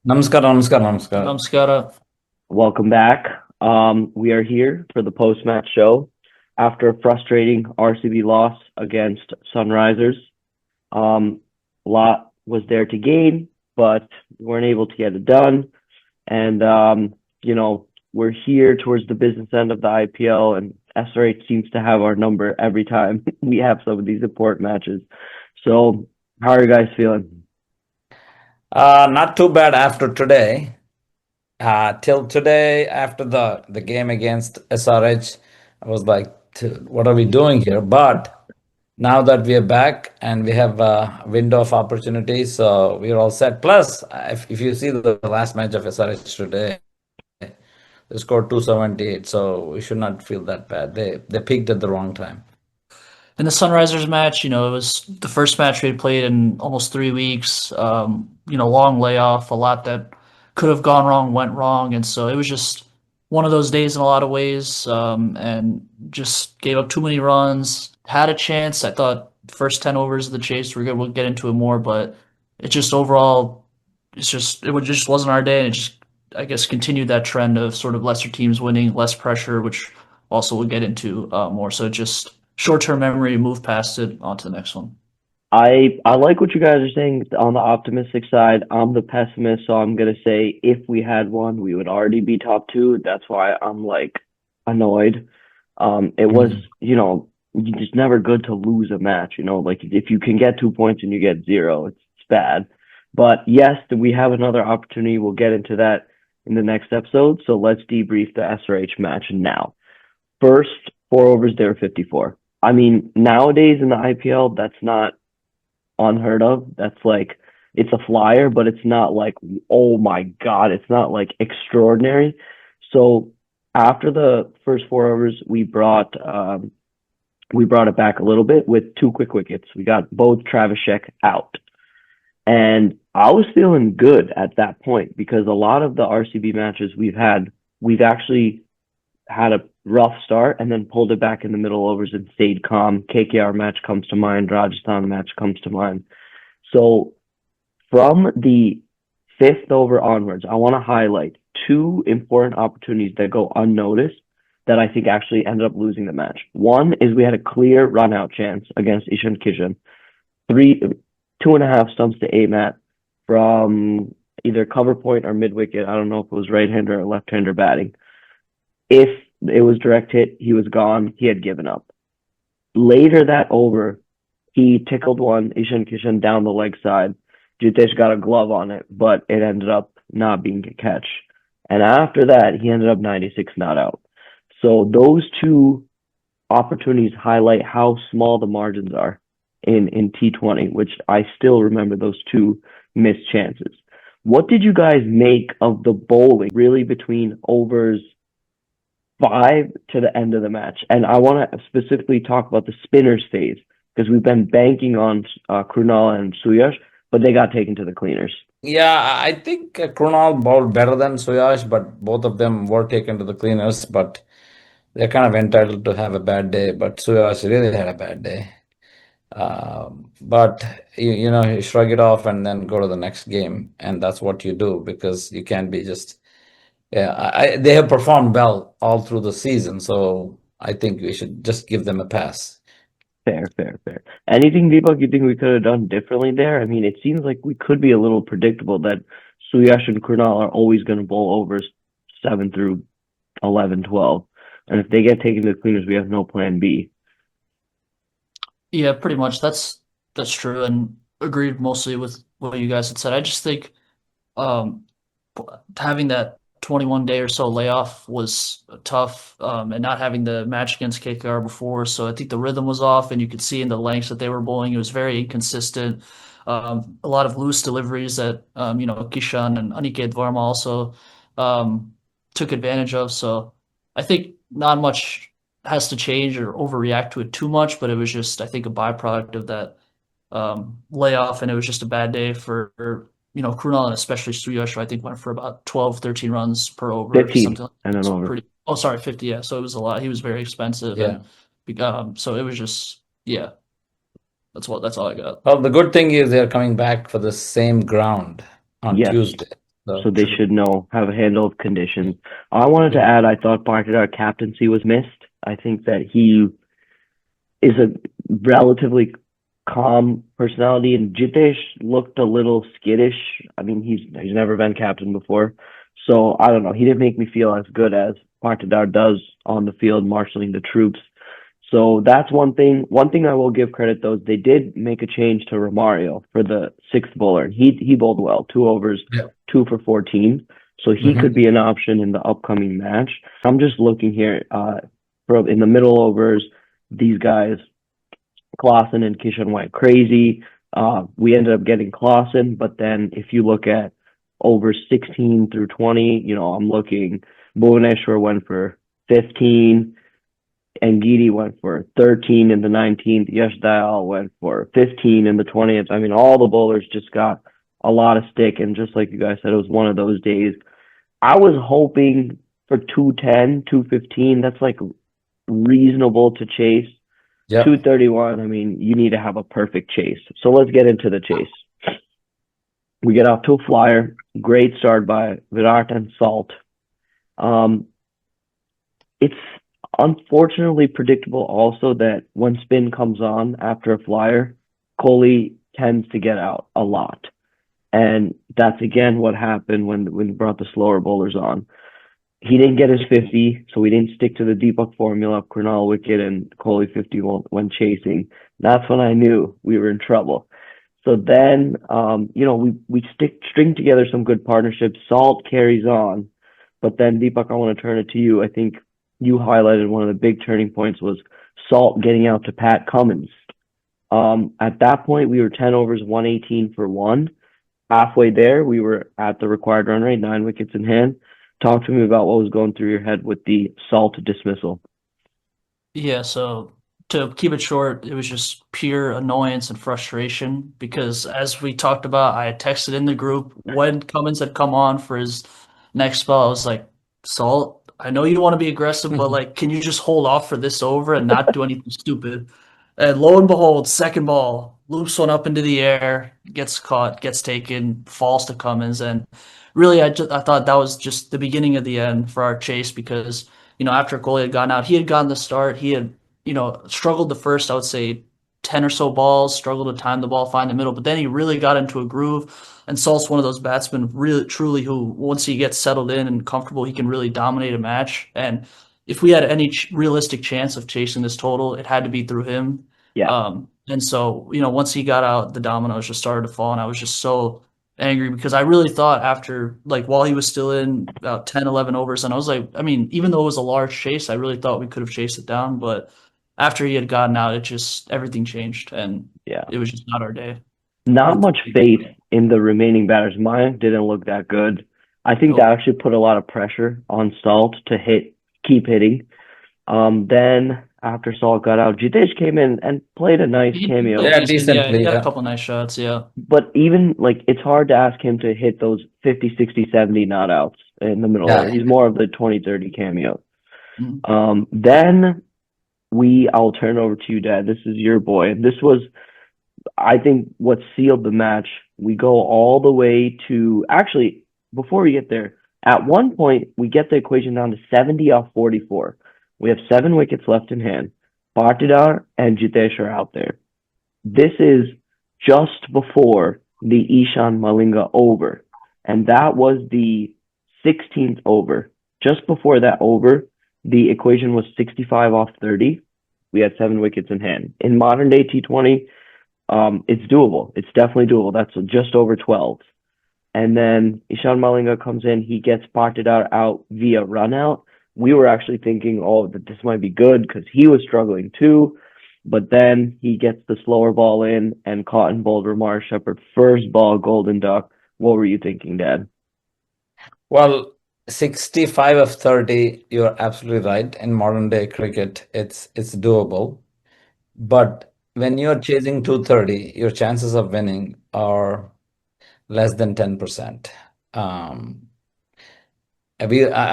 Namaskar, namaskar, namaskar. Namaskara. Welcome back. We are here for the post-match show after a frustrating RCB loss against Sunrisers. A lot was there to gain, but we weren't able to get it done. And we're here towards the business end of the IPL, and SRH seems to have our number every time we have some of these important matches. So, how are you guys feeling? Not too bad after today. Till today, after the game against SRH, I was like, what are we doing here? But now that we are back and we have a window of opportunity, so we're all set. Plus, if you see the last match of SRH today, they scored 278, so we should not feel that bad. They peaked at the wrong time. In the Sunrisers match, it was the first match we had played in almost 3 weeks. Long layoff, a lot that could have gone wrong went wrong, and so it was just one of those days in a lot of ways. And just gave up too many runs. Had a chance. I thought first 10 overs of the chase were good. We'll get into it more, but it just overall, it just wasn't our day, and it just I guess continued that trend of sort of lesser teams winning, less pressure, which also we'll get into more. So just short-term memory, move past it, on to the next one. I like what you guys are saying on the optimistic side. I'm the pessimist, so I'm gonna say if we had one, we would already be top two. That's why I'm like annoyed. It was, Mhm. you just never good to lose a match, like if you can get 2 points and you get zero, it's bad. But yes, we have another opportunity. We'll get into that in the next episode. So let's debrief the SRH match now. First 4 overs, they were 54. I mean, nowadays in the IPL, that's not unheard of. That's like it's a flyer, but it's not like, oh my God, it's not like extraordinary. So after the first 4 overs, we brought it back a little bit with two quick wickets. We got both Travis Sheck out. And I was feeling good at that point because a lot of the RCB matches we've actually had a rough start and then pulled it back in the middle overs and stayed calm. KKR match comes to mind, Rajasthan match comes to mind. So from the fifth over onwards, I want to highlight two important opportunities that go unnoticed that I think actually ended up losing the match. One is we had a clear run out chance against Ishan Kishan, 2.5 stumps to Amat from either cover point or mid wicket. I don't know if it was right hander or left hander batting. If it was direct hit, he was gone. He had given up. Later that over, he tickled one, Ishan Kishan, down the leg side. Jitesh got a glove on it, but it ended up not being a catch. And after that, he ended up 96 not out. So those two opportunities highlight how small the margins are in T20, which I still remember those two missed chances. What did you guys make of the bowling really between overs 5 to the end of the match? And I want to specifically talk about the spinners phase because we've been banking on Krunal and Suyash, but they got taken to the cleaners. Yeah, I think Krunal bowled better than Suyash, but both of them were taken to the cleaners. But they're kind of entitled to have a bad day. But Suyash really had a bad day. But you shrug it off and then go to the next game, and that's what you do because you can't be just. Yeah, they have performed well all through the season, so I think we should just give them a pass. Fair, fair, fair. Anything, Deepak, you think we could have done differently there? I mean, it seems like we could be a little predictable that Suyash and Krunal are always going to bowl overs 7 through 11, 12. And if they get taken to the cleaners, we have no plan B. Yeah, pretty much. That's true, and agreed mostly with what you guys had said. I just think um, having that 21 day or so layoff was tough, and not having the match against KKR before. So I think the rhythm was off, and you could see in the lengths that they were bowling, it was very inconsistent. A lot of loose deliveries that Kishan and Aniket Varma also took advantage of. So I think not much has to change or overreact to it too much, but it was just I think a byproduct of that layoff, and it was just a bad day for Krunal and especially Suyash, who I think went for about 12, 13 runs per over, 15 something like and that. then So over. pretty. Oh, sorry, 50. Yeah, so it was a lot. He was very expensive, Yeah. and so it was just yeah. That's all I got. Well, the good thing is they're coming back for the same ground on Yes. Tuesday. so they True. should know, have a handle of conditions. I wanted to add, I thought Partidar captaincy was missed. I think that he is a relatively calm personality, and Jitesh looked a little skittish. I mean, he's never been captain before, so I don't know. He didn't make me feel as good as Partidar does on the field, marshaling the troops. So that's one thing. One thing I will give credit though is they did make a change to Romario for the sixth bowler. He bowled well, 2 overs, Yeah. 2 for 14. So he could be an option in the upcoming match. I'm just looking here. In the middle overs, these guys, Klaassen and Kishan went crazy. We ended up getting Klaassen, but then if you look at over 16 through 20, I'm looking. Bhuvaneshwar went for 15. Ngidi went for 13 in the 19th. Yash Dayal went for 15 in the 20th. I mean, all the bowlers just got a lot of stick, and just like you guys said, it was one of those days. I was hoping for 210, 215. That's like reasonable to chase. Yeah. 231, I mean, you need to have a perfect chase. So let's get into the chase. We get off to a flyer. Great start by Virat and Salt. It's unfortunately predictable also that when spin comes on after a flyer, Kohli tends to get out a lot. And that's again what happened when we brought the slower bowlers on. He didn't get his 50, so we didn't stick to the Deepak formula, Krunal wicket and Kohli 50 when chasing. That's when I knew we were in trouble. So then, we string together some good partnerships. Salt carries on, but then Deepak, I want to turn it to you. I think you highlighted one of the big turning points was Salt getting out to Pat Cummins. At that point, we were 10 overs, 118 for 1. Halfway there, we were at the required run rate, 9 wickets in hand. Talk to me about what was going through your head with the Salt dismissal. Yeah, so to keep it short, it was just pure annoyance and frustration because as we talked about, I had texted in the group when Cummins had come on for his next spell. I was like, Salt, I know you want to be aggressive, but like, can you just hold off for this over and not do anything stupid? And lo and behold, second ball, loops one up into the air, gets caught, gets taken, falls to Cummins. And really, I thought that was just the beginning of the end for our chase because, after Kohli had gotten out, he had gotten the start. He had, struggled the first, I would say, 10 or so balls, struggled to time the ball, find the middle, but then he really got into a groove. And Salt's one of those batsmen, really, truly, who once he gets settled in and comfortable, he can really dominate a match. And if we had any realistic chance of chasing this total, it had to be through him. Yeah. And so, once he got out, the dominoes just started to fall, and I was just so angry because I really thought after, like, while he was still in about 10, 11 overs, and I was like, I mean, even though it was a large chase, I really thought we could have chased it down, but after he had gotten out, everything changed, and it was just not our day. Not much faith in the remaining batters. Mine didn't look that good. I think that actually put a lot of pressure on Salt to keep hitting. Then after Salt got out, Jitesh came in and played a nice cameo. Yeah, decently. He had a couple nice shots, yeah. But even, it's hard to ask him to hit those 50, 60, 70 not outs in the middle there. He's more of the 20, 30 cameo. Then I'll turn over to you, Dad. This is your boy. And this was, I think, what sealed the match. We go all the way to, actually, before we get there, at one point, we get the equation down to 70 off 44. We have 7 wickets left in hand. Partidar and Jitesh are out there. This is just before the Eshaan Malinga over. And that was the 16th over. Just before that over, the equation was 65 off 30. We had 7 wickets in hand. In modern day T20, it's doable. It's definitely doable. That's just over 12. And then Ishan Malinga comes in. He gets Partidar out via run out. We were actually thinking, that this might be good because he was struggling too. But then he gets the slower ball in and cotton bowled Romario Shepard. First ball, golden duck. What were you thinking, Dad? Well, 65 of 30, you're absolutely right. In modern day cricket, it's doable. But when you're chasing 230, your chances of winning are less than 10%. I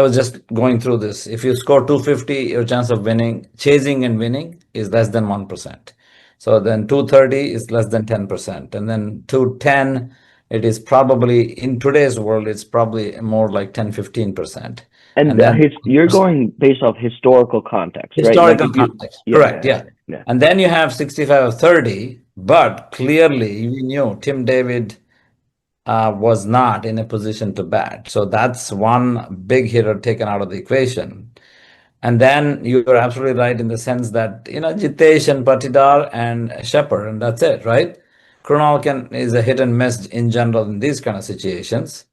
was just going through this. If you score 250, your chance of chasing and winning is less than 1%. So then 230 is less than 10%. And then 210 it is probably in today's world, it's probably more like 10-15%. And then you're going based off historical context, right? Like historical if you, context, yeah, correct, yeah. yeah. And then you have 65 or 30, but clearly we knew Tim David was not in a position to bat. So that's one big hitter taken out of the equation. And then you're absolutely right in the sense that, Jitesh and Patidar and Shepard, and that's it, right? Krunal is a hit and miss in general in these kind of situations.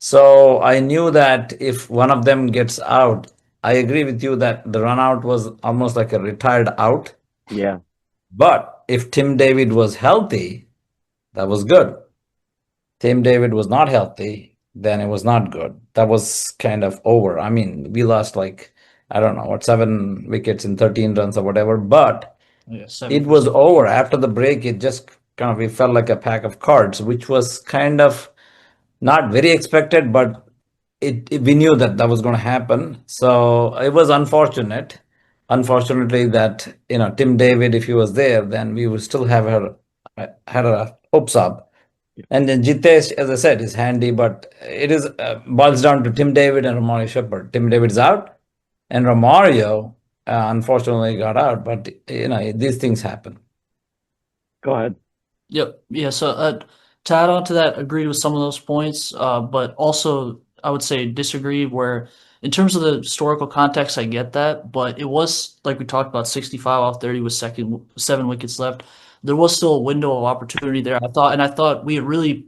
So I knew that if one of them gets out, I agree with you that the run out was almost like a retired out. Yeah. But if Tim David was healthy, that was good. Tim David was not healthy, then it was not good. That was kind of over. I mean, we lost like, I don't know, 7 wickets in 13 runs or whatever, but Yeah, it was 7%. over. After the break, it just kind of, it felt like a pack of cards, which was kind of not very expected, but we knew that that was going to happen. So it was unfortunate. Unfortunately, that Tim David, if he was there, then we would still have had our hopes up. And then Jitesh, as I said, is handy, but it is boils down to Tim David and Romario Shepard. Tim David's out, and Romario unfortunately got out. But these things happen. Go ahead. Yep. Yeah. So to add on to that, agreed with some of those points, but also I would say disagree where in terms of the historical context, I get that, but it was like we talked about 65 off 30 with 7 wickets left. There was still a window of opportunity there. I thought we had really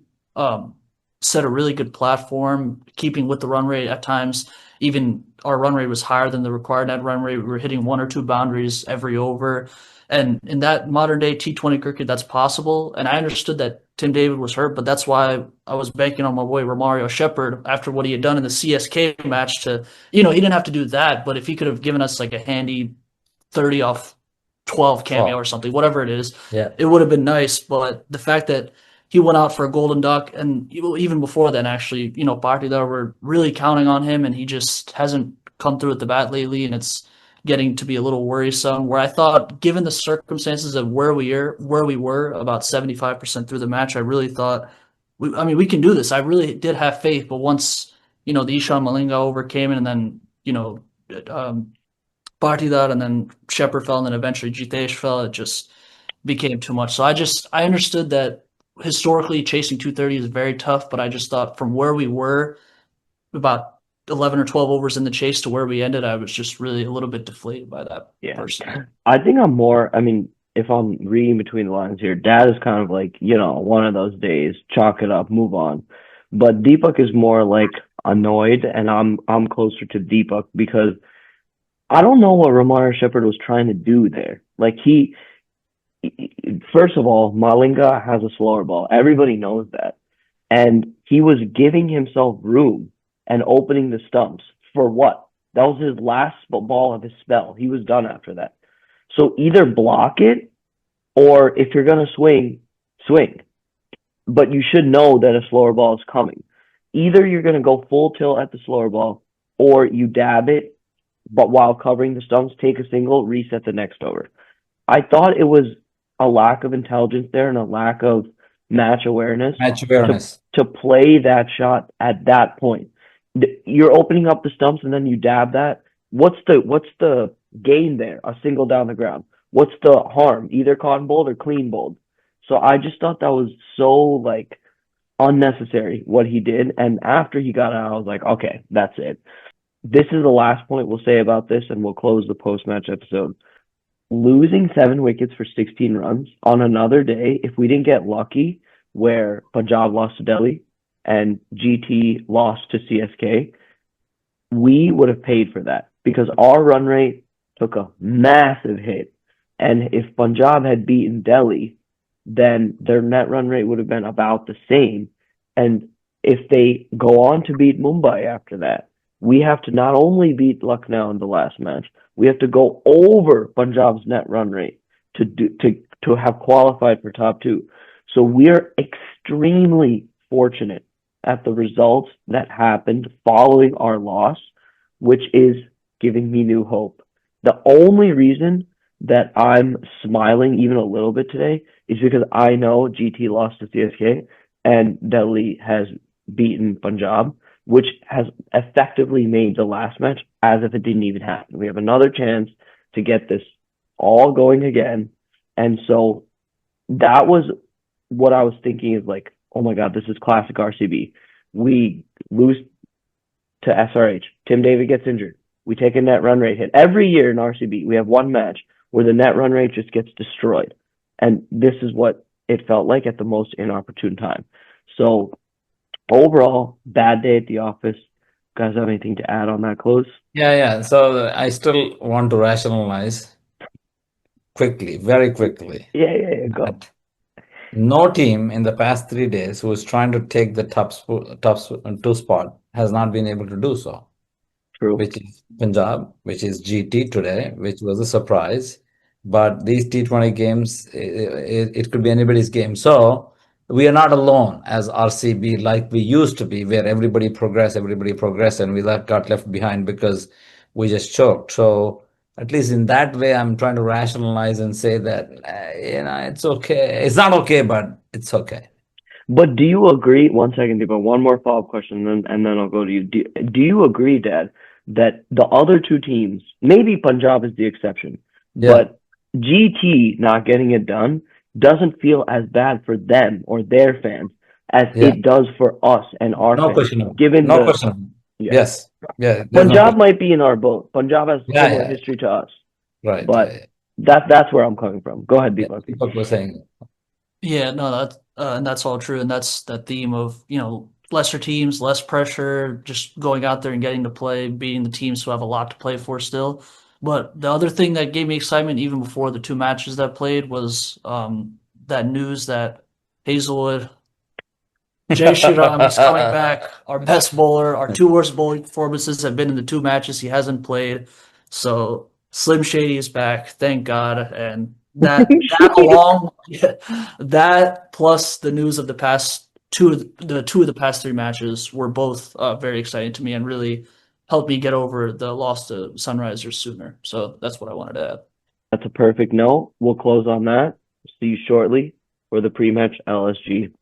set a really good platform, keeping with the run rate at times. Even our run rate was higher than the required net run rate. We were hitting 1 or 2 boundaries every over. And in that modern day T20 cricket, that's possible. And I understood that Tim David was hurt, but that's why I was banking on my boy Romario Shepard after what he had done in the CSK match to, he didn't have to do that, but if he could have given us like a handy 30 off 12 cameo or something, whatever it is, Yeah. it would have been nice. But the fact that he went out for a golden duck, and even before then, actually, Bharti, that were really counting on him, and he just hasn't come through at the bat lately, and it's getting to be a little worrisome. Where I thought, given the circumstances of where we were about 75% through the match, I really thought, we can do this. I really did have faith, but once the Eshaan Malinga overcame it, and then Bharti and then Shepard fell, and then eventually Jitesh fell, it just became too much. So I understood that historically chasing 230 is very tough, but I just thought from where we were about 11 or 12 overs in the chase to where we ended, I was just really a little bit deflated by that. Yeah. Personally. I think if I'm reading between the lines here, Dad is kind of like, one of those days, chalk it up, move on. But Deepak is more like annoyed, and I'm closer to Deepak because I don't know what Romario Shepard was trying to do there. Like first of all, Malinga has a slower ball. Everybody knows that. And he was giving himself room and opening the stumps for what? That was his last ball of his spell. He was done after that. So either block it, or if you're going to swing. But you should know that a slower ball is coming. Either you're going to go full tilt at the slower ball, or you dab it, but while covering the stumps, take a single, reset the next over. I thought it was a lack of intelligence there and a lack of match awareness. To play that shot at that point. You're opening up the stumps and then you dab that. What's the gain there? A single down the ground. What's the harm? Either cotton bowled or clean bowled. So I just thought that was so unnecessary what he did. And after he got out, I was like, okay, that's it. This is the last point we'll say about this, and we'll close the post-match episode. Losing 7 wickets for 16 runs on another day, if we didn't get lucky where Punjab lost to Delhi and GT lost to CSK, we would have paid for that because our run rate took a massive hit. And if Punjab had beaten Delhi, then their net run rate would have been about the same. And if they go on to beat Mumbai after that, we have to not only beat Lucknow in the last match, we have to go over Punjab's net run rate to have qualified for top 2. So we're extremely fortunate at the results that happened following our loss, which is giving me new hope. The only reason that I'm smiling even a little bit today is because I know GT lost to CSK, and Delhi has beaten Punjab, which has effectively made the last match as if it didn't even happen. We have another chance to get this all going again. And so that was what I was thinking is like, oh my God, this is classic RCB. We lose to SRH. Tim David gets injured. We take a net run rate hit. Every year in RCB, we have one match where the net run rate just gets destroyed. And this is what it felt like at the most inopportune time. So overall, bad day at the office. Guys have anything to add on that close? Yeah. So I still want to rationalize quickly, very quickly. Yeah, go. that no team in the past 3 days who is trying to take the top two spot has not been able to do so, True. which is Punjab, which is GT today, which was a surprise. But these T20 games, it could be anybody's game. So we are not alone as RCB like we used to be, where everybody progressed, and we got left behind because we just choked. So at least in that way, I'm trying to rationalize and say that, it's okay. It's not okay, but it's okay. But do you agree? One second, Deepa. One more follow-up question, and then I'll go to you. Do you agree, Dad, that the other two teams, maybe Punjab is the exception, Yeah. but GT not getting it done doesn't feel as bad for them or their fans as Yeah. it does for us and our No fans? question. Given No the question. yeah. Yes. Yeah. there's no Punjab question. might be in our boat. Punjab has Yeah, similar yeah. history to us, Right. but that's where I'm coming from. Go ahead, Deepak. Deepak was saying. Yeah, no, and that's all true, and that's that theme of, lesser teams, less pressure, just going out there and getting to play, beating the teams who have a lot to play for still. But the other thing that gave me excitement even before the two matches that played was that news that Hazelwood, Jay Shriram is coming back. Our best bowler, our two worst bowling performances have been in the two matches he hasn't played. So Slim Shady is back, thank God, and that along that plus the news of the past two of the past three matches were both very exciting to me and really helped me get over the loss to Sunrisers sooner. So that's what I wanted to add. That's a perfect note. We'll close on that. See you shortly for the pre-match LSG.